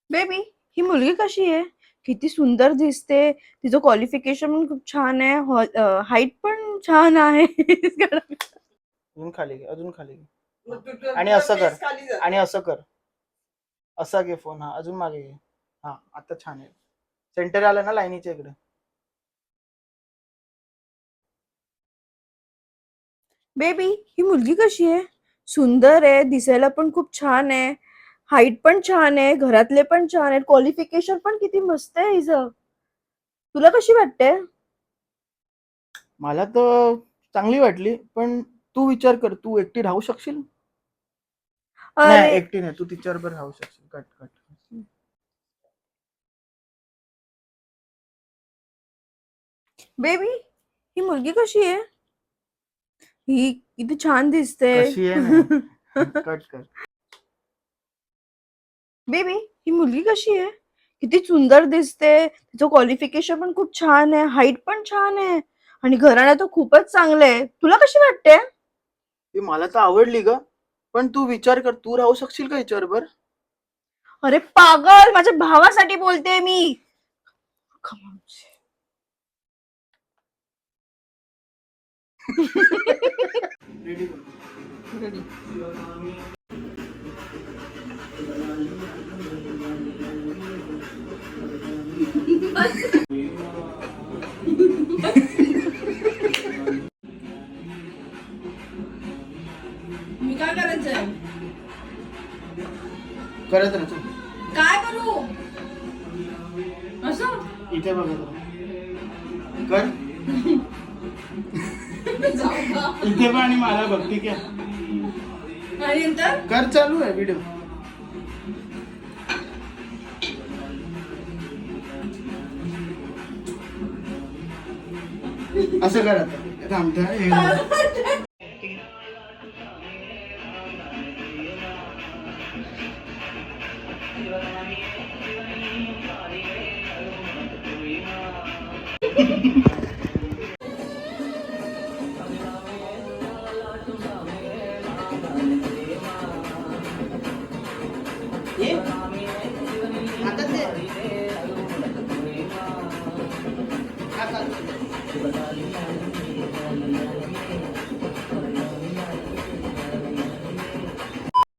Baby, ही मुलगी कशी आहे? किती सुंदर दिसते. तिचं क्वालिफिकेशन पण खूप छान आहे. हाईट पण छान आहे. अजून खाली घे, अजून खाली घे. आणि असं कर, आणि असं कर, असा घे फोन. हा अजून मागे घे. हा आता छान आहे. सेंटर आलं ना लाईनीच्या इकडे. बेबी, ही मुलगी कशी आहे? सुंदर आहे, दिसायला पण खूप छान आहे. हाईट पण छान आहे, घरातले पण छान आहेत, क्वालिफिकेशन पण किती मस्त आहे हिचं. तुला कशी वाटते? मला तर चांगली वाटली, पण तू विचार कर, तू एकटी राहू शकशील? नाही, अरे एकटी नाही, तू तिच्याबरोबर राहू शकशील. Cut cut. बेबी, ही मुलगी कशी आहे? ही किती छान दिसते. कशी आहे नाही. कट कर. बेबी, ही मुलगी कशी आहे? किती सुंदर दिसते. तिचं क्वालिफिकेशन पण खूप छान आहे, हाईट पण छान आहे आणि घराणं तर खूपच चांगलं आहे. तुला कशी वाटते? ती मला तर आवडली ग, पण तू विचार कर, तू राहू शकशील का हिच्याबरोबर? अरे पागल, माझ्या भावासाठी बोलते मी. Come on. मी काय करायचंय? करत ना तू. काय करू? असं इथे बघत राहा. कर. इथे पण आणि मला बघ, ठीक आहे. आणि नंतर कर, चालू आहे व्हिडिओ. असं कर आता. थांबता हे घाल. ये. आता ते